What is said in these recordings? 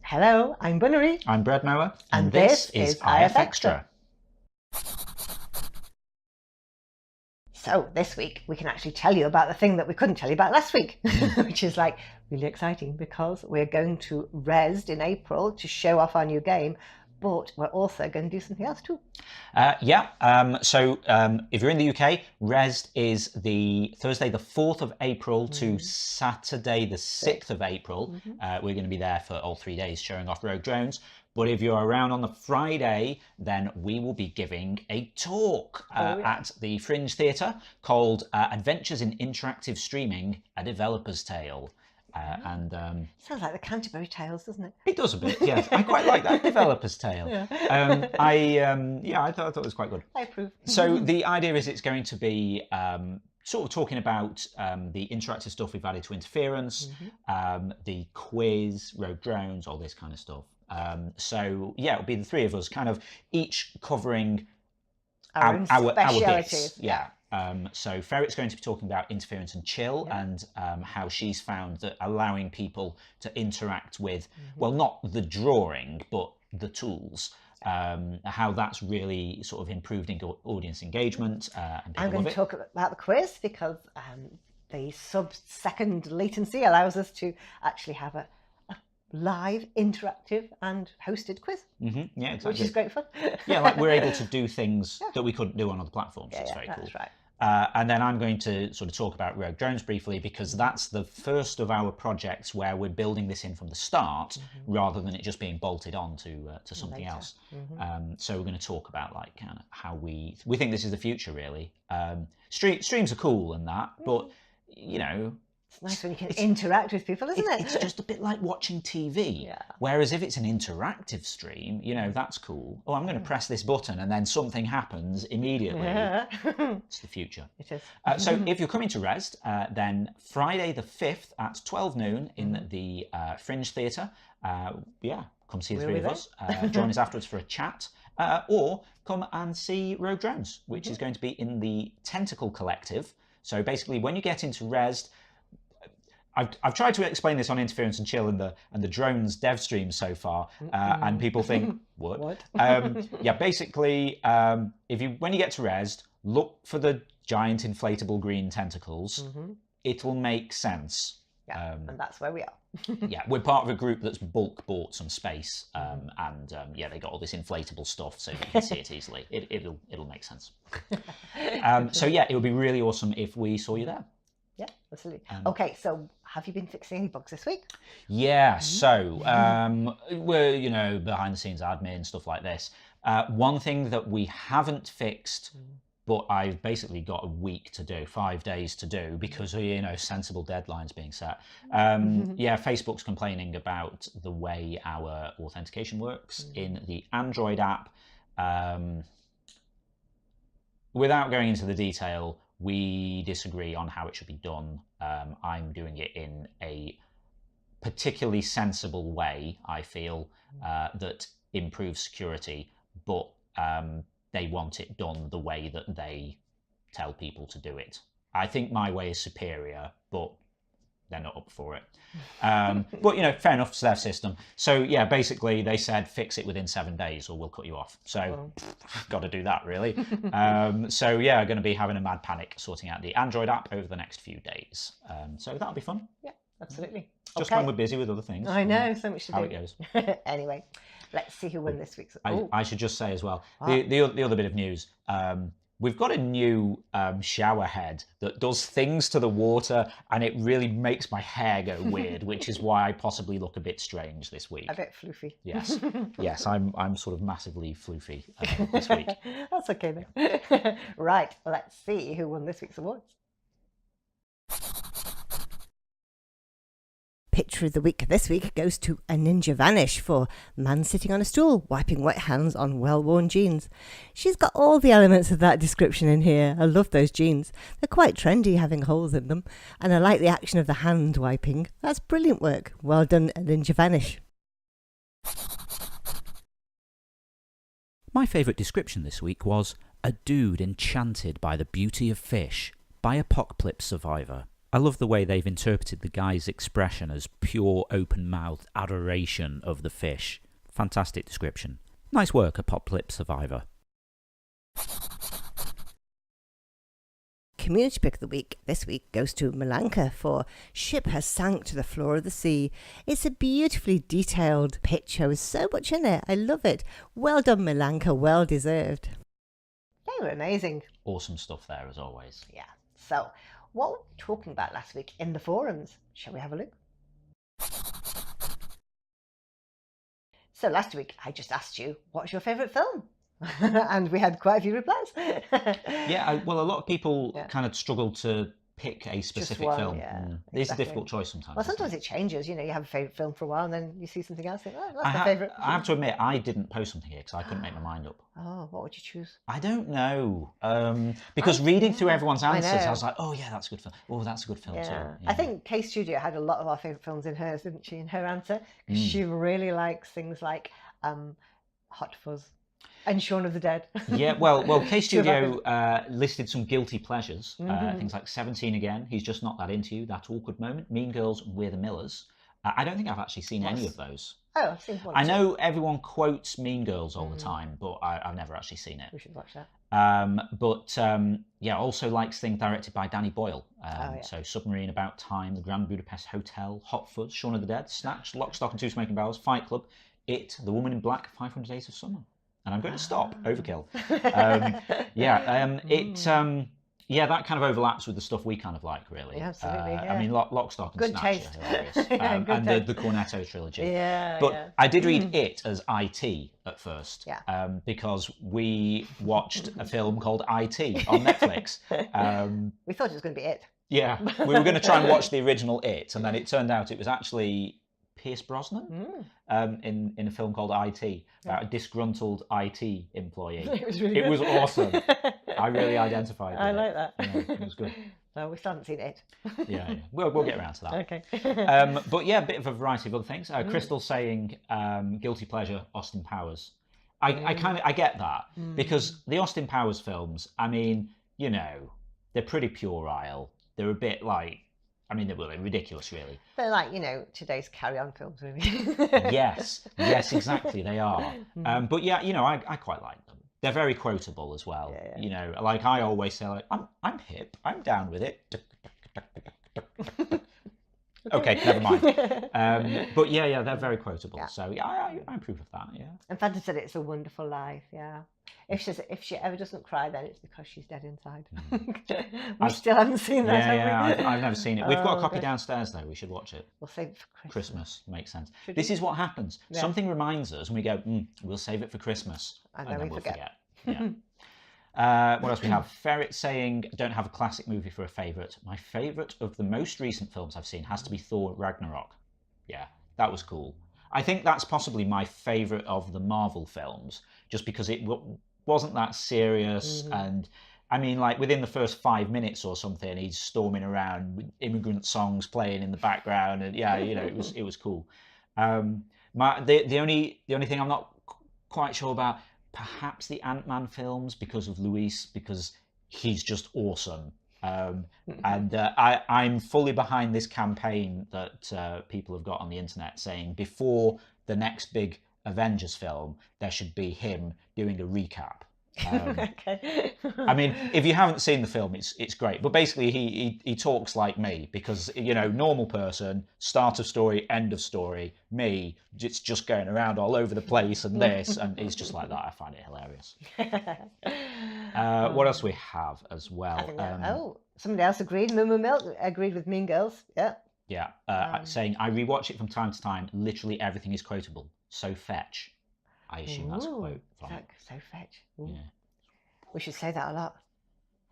Hello, I'm Bunnery. I'm Brad Noah, and this is IFXtra. So this week we can actually tell you about the thing that we couldn't tell you about last week, which is like really exciting because we're going to Rezzed in April to show off our new game, but we're also going to do something else too. So if you're in the UK, Rezzed is the Thursday the 4th of April to Saturday the 6th of April. We're going to be there for all 3 days showing off Rogue Drones. But if you're around on the Friday, then we will be giving a talk at the Fringe Theatre called Adventures in Interactive Streaming, A Developer's Tale. Sounds like the Canterbury Tales, doesn't it? It does a bit, yes. I quite like that, Developer's Tale. Yeah. I thought it was quite good. I approve. So the idea is it's going to be sort of talking about the interactive stuff we've added to Interference, the quiz, Rogue Drones, all this kind of stuff. So yeah, it'll be the three of us kind of each covering our bits. Yeah. So Ferret's going to be talking about interference and chill and how she's found that allowing people to interact with, well, not the drawing, but the tools, how that's really sort of improved audience engagement. And I'm going to talk about the quiz because the sub-second latency allows us to actually have a live, interactive and hosted quiz. Yeah, exactly. Which is great fun. Yeah, like we're able to do things that we couldn't do on other platforms. It's very cool. That's right. And then I'm going to sort of talk about Rogue Drones briefly because that's the first of our projects where we're building this in from the start rather than it just being bolted on to something else. So we're going to talk about like kind of how we think this is the future really. Streams are cool and that, but you know, it's nice when you can interact with people, isn't it? It's just a bit like watching TV. Yeah. Whereas if it's an interactive stream, you know, that's cool. Oh, I'm going to press this button and then something happens immediately. It's the future. It is. So if you're coming to Rezzed, then Friday the 5th at 12 noon in the Fringe Theatre, come see the three of us. Join us afterwards for a chat. Or come and see Rogue Drones, which is going to be in the Tentacle Collective. So basically, when you get into Rezzed, I've tried to explain this on Interference and Chill and the drones dev stream so far, and people think, what? Basically, when you get to Rezzed, look for the giant inflatable green tentacles. It'll make sense. Yeah, and that's where we are. Yeah, we're part of a group that's bulk bought some space, they got all this inflatable stuff, so you can see it easily. It'll make sense. It would be really awesome if we saw you there. Yeah, absolutely. Okay, so have you been fixing any bugs this week? Yeah, so we're, behind the scenes admin, stuff like this. One thing that we haven't fixed, but I've basically got a week to do, 5 days to do, because, sensible deadlines being set. Facebook's complaining about the way our authentication works in the Android app. Without going into the detail, we disagree on how it should be done. I'm doing it in a particularly sensible way, I feel, that improves security, but they want it done the way that they tell people to do it. I think my way is superior, but they're not up for it. But, fair enough, it's their system. So, basically they said fix it within 7 days or we'll cut you off. So, got to do that, really. Going to be having a mad panic sorting out the Android app over the next few days. So that'll be fun. Yeah, absolutely. Just when we're busy with other things. I know, so much to do. How it goes. Anyway, let's see who won this week's. I should just say as well, the other bit of news, we've got a new shower head that does things to the water and it really makes my hair go weird, which is why I possibly look a bit strange this week. A bit floofy. Yes. Yes, I'm sort of massively floofy this week. That's okay then. Right, let's see who won this week's awards. Picture of the week this week goes to A Ninja Vanish for man sitting on a stool, wiping wet hands on well-worn jeans. She's got all the elements of that description in here. I love those jeans. They're quite trendy, having holes in them. And I like the action of the hand wiping. That's brilliant work. Well done, A Ninja Vanish. My favourite description this week was a dude enchanted by the beauty of fish by Apocalypse Survivor. I love the way they've interpreted the guy's expression as pure open-mouthed adoration of the fish. Fantastic description. Nice work, Apocalypse Survivor. Community pick of the week this week goes to Malanka for Ship Has Sank to the Floor of the Sea. It's a beautifully detailed picture with so much in it. I love it. Well done, Malanka. Well deserved. They were amazing. Awesome stuff there, as always. Yeah. So, what were we talking about last week in the forums? Shall we have a look? So last week, I just asked you, what's your favourite film? And we had quite a few replies. Yeah, well, a lot of people kind of struggle to pick a specific one, film. yeah, It's a exactly. difficult choice sometimes. Well, isn't sometimes it? it changes. You know, you have a favourite film for a while and then you see something else and think, oh, that's my favourite. I have to admit, I didn't post something here because I couldn't make my mind up. Oh, what would you choose? I don't know. Because reading through everyone's answers, I know. was like, oh, yeah, that's a good film. Oh, that's a good film too. Yeah. Yeah. I think K Studio had a lot of our favourite films in hers, didn't she, in her answer? Because she really likes things like Hot Fuzz and Shaun of the Dead. Yeah, well, K Studio listed some guilty pleasures. Things like 17 Again, He's Just Not That Into You, That Awkward Moment, Mean Girls, We're the Millers. I don't think I've actually seen any of those. Oh, I've seen one. I know everyone quotes Mean Girls all the time, but I've never actually seen it. We should watch that. Also likes things directed by Danny Boyle. yeah. So Submarine, About Time, The Grand Budapest Hotel, Hot Fuzz, Shaun of the Dead, Snatch, Lock, Stock and Two Smoking Barrels, Fight Club, It, The Woman in Black, 500 Days of Summer. And I'm going to stop. Overkill. That kind of overlaps with the stuff we kind of like, really. Yeah, absolutely. I mean, Lock, Stock and Good Snatch taste. are hilarious. Good And taste. the Cornetto trilogy. Yeah, But yeah. I did read It as IT at first. Yeah. Because we watched a film called IT on Netflix. We thought it was going to be It. Yeah, we were going to try and watch the original It, and then it turned out it was actually Pierce Brosnan in a film called IT, about a disgruntled IT employee. It was really good. It was awesome. I really identified with I it. like that. Yeah, it was good. No, we still haven't seen It. Yeah. We'll get around to that. Okay. But yeah, a bit of a variety of other things. Crystal saying guilty pleasure, Austin Powers. I get that because the Austin Powers films, I mean, you know, they're pretty puerile. They're a bit like, I mean, they're ridiculous, really. They're like, you know, today's carry-on films, really. Yes, exactly, they are. But yeah, you know, I quite like them. They're very quotable as well. Yeah. You know, like I always say, like I'm hip, I'm down with it. Okay, never mind. But yeah, they're very quotable. Yeah. So yeah, I approve of that. Yeah. And Fanta said It's a Wonderful Life. Yeah. If she ever doesn't cry, then it's because she's dead inside. We still haven't seen that. Yeah, I've never seen it. We've got a copy gosh. downstairs though. We should watch it. We'll save it for Christmas makes sense. Should This we? is what happens. Yeah. Something reminds us, and we go, we'll save it for Christmas, And then we we'll forget. Yeah. What else we have? Ferret saying, don't have a classic movie for a favourite. My favourite of the most recent films I've seen has to be Thor Ragnarok. Yeah, that was cool. I think that's possibly my favourite of the Marvel films, just because it wasn't that serious. And I mean, like within the first 5 minutes or something, he's storming around with immigrant songs playing in the background, and yeah, you know, it was cool. The only thing I'm not quite sure about, perhaps the Ant-Man films because of Luis, because he's just awesome. And I'm fully behind this campaign that people have got on the internet saying before the next big Avengers film, there should be him doing a recap. Okay. I mean, if you haven't seen the film, it's great. But basically, he talks like me because, you know, normal person, start of story, end of story. Me, it's just going around all over the place and this, and it's just like that. I find it hilarious. What else we have as well? I think somebody else agreed. Moo Milk agreed with Mean Girls. Yeah. Yeah, saying, I rewatch it from time to time. Literally everything is quotable. So fetch. I assume that's a quote from it. So fetch. Ooh. Yeah. We should say that a lot.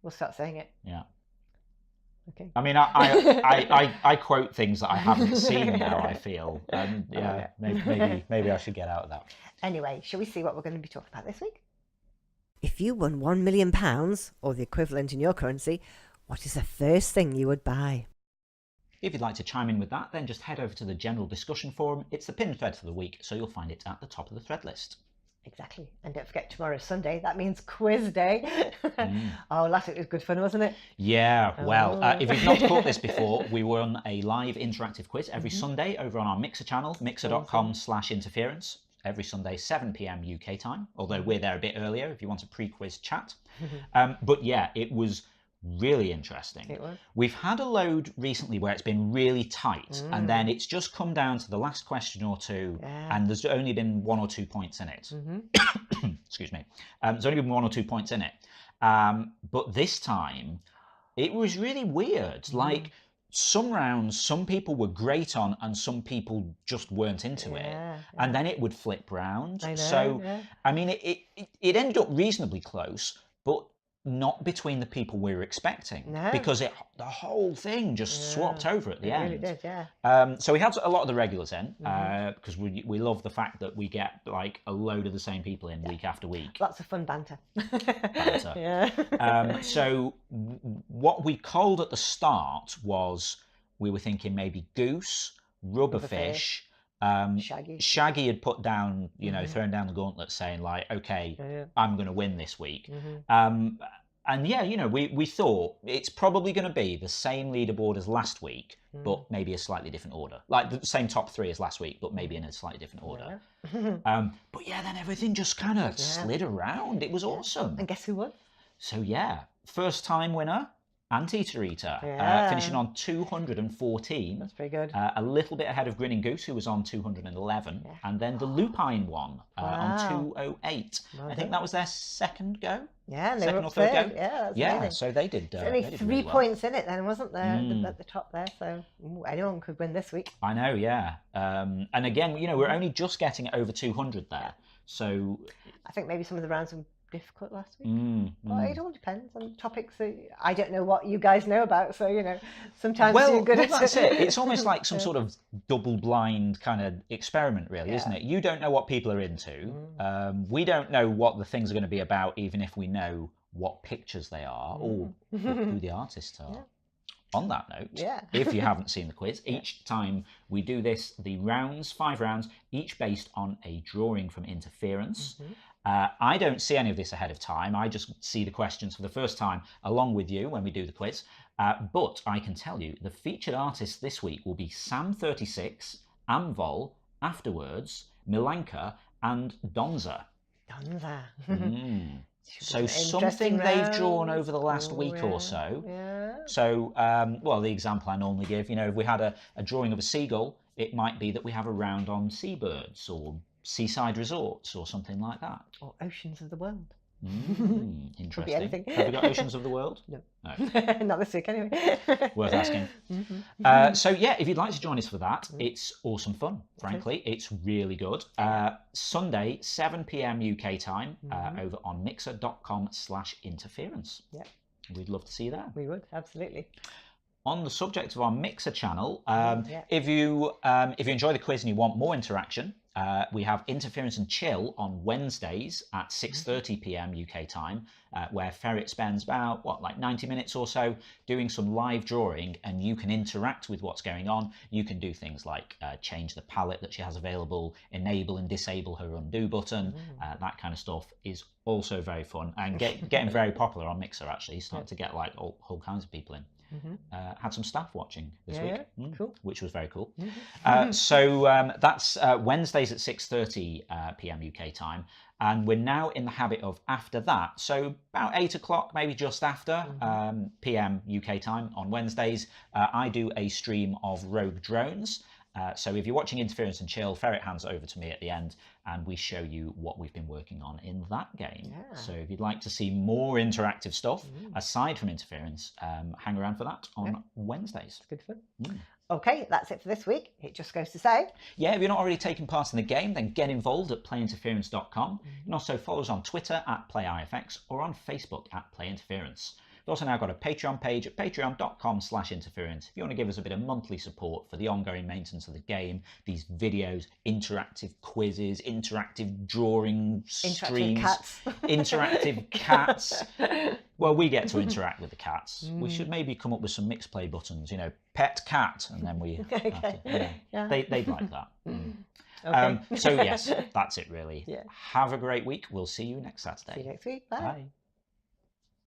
We'll start saying it. Yeah. Okay. I mean, I quote things that I haven't seen now, I feel. Maybe I should get out of that. Anyway, shall we see what we're going to be talking about this week? If you won £1 million, or the equivalent in your currency, what is the first thing you would buy? If you'd like to chime in with that, then just head over to the general discussion forum. It's the pinned thread for the week, so you'll find it at the top of the thread list. Exactly. And don't forget, tomorrow's Sunday. That means quiz day. Oh, last week was good fun, wasn't it? Yeah, well, Oh. if you've not caught this before, we run a live interactive quiz every Sunday over on our Mixer channel, mixer.com/interference. Every Sunday, 7 p.m. UK time, although we're there a bit earlier if you want a pre-quiz chat. But yeah, it was really interesting. It was. We've had a load recently where it's been really tight, and then it's just come down to the last question or two, and there's only been 1 or 2 points in it. Excuse me. There's only been 1 or 2 points in it. But this time, it was really weird. Like, some rounds, some people were great on, and some people just weren't into it. And then it would flip round. I know, So, I mean, it ended up reasonably close, but not between the people we were expecting. No. Because the whole thing just swapped over at the end. It really did, yeah. So we had a lot of the regulars in, because we love the fact that we get like a load of the same people in week after week. Lots of fun banter. Yeah. So what we called at the start was, we were thinking maybe goose, rubberfish. Shaggy had put down, thrown down the gauntlet, saying like, okay, I'm going to win this week. And yeah, we thought it's probably going to be the same leaderboard as last week, but maybe a slightly different order. Like the same top 3 as last week, but maybe in a slightly different order. But yeah, then everything just kind of slid around. It was awesome. And guess who won? So yeah, first time winner, Anti-Tarita, finishing on 214. That's pretty good. A little bit ahead of Grinning Goose, who was on 211. And then the Lupine one on 208. I think that was their second go. Yeah, and they second were or third third. go. Yeah, yeah, amazing. So they did. There's only they did 3 really well. points in it then, wasn't there, at the top there? So anyone could win this week. I know, yeah. And again, we're only just getting over 200 there. So I think maybe some of the rounds were difficult last week. Well, it all depends on topics that I don't know what you guys know about, so sometimes you're good at that's it. It's almost like some sort of double blind kind of experiment, really, isn't it? You don't know what people are into. We don't know what the things are going to be about, even if we know what pictures they are or who the artists are. On that note, if you haven't seen the quiz, each time we do this, the rounds, 5 rounds, each based on a drawing from Interference. I don't see any of this ahead of time. I just see the questions for the first time along with you when we do the quiz. But I can tell you the featured artists this week will be Sam36, Amvol, Afterwards, Milanka, and Donza. Donza. So something they've drawn over the last week or so. So, well, the example I normally give, if we had a drawing of a seagull, it might be that we have a round on seabirds or seaside resorts or something like that. Or Oceans of the World. Interesting. Could be anything. Have we got Oceans of the World? No. Not this week anyway. Worth asking. So yeah, if you'd like to join us for that, it's awesome fun, frankly. It's really good. Sunday, 7 p.m. UK time, over on mixer.com/interference. Yeah. We'd love to see you there. We would, absolutely. On the subject of our Mixer channel, if you enjoy the quiz and you want more interaction, we have Interference and Chill on Wednesdays at 6:30 p.m. UK time, where Ferret spends about 90 minutes or so doing some live drawing, and you can interact with what's going on. You can do things like change the palette that she has available, enable and disable her undo button. That kind of stuff is also very fun and getting very popular on Mixer. Actually, starting to get like all kinds of people in. Had some staff watching this week, cool. which was very cool. So that's Wednesdays at 6:30 p.m. UK time, and we're now in the habit of after that, so about 8 o'clock, maybe just after p.m. UK time on Wednesdays, I do a stream of Rogue Drones. So if you're watching Interference and Chill, Ferret hands it over to me at the end and we show you what we've been working on in that game. So if you'd like to see more interactive stuff aside from Interference, hang around for that on Wednesdays. Good fun. Okay, that's it for this week. It just goes to say, yeah, if you're not already taking part in the game, then get involved at playinterference.com. You can also follow us on Twitter at PlayIFX or on Facebook at PlayInterference. We've also now got a Patreon page at patreon.com/interference. If you want to give us a bit of monthly support for the ongoing maintenance of the game, these videos, interactive quizzes, interactive drawing streams, interactive cats. Well, we get to interact with the cats. We should maybe come up with some mixed play buttons, pet cat, and then we they'd like that. Okay. So yes, that's it really. Yeah. Have a great week. We'll see you next Saturday. See you next week. Bye. Bye.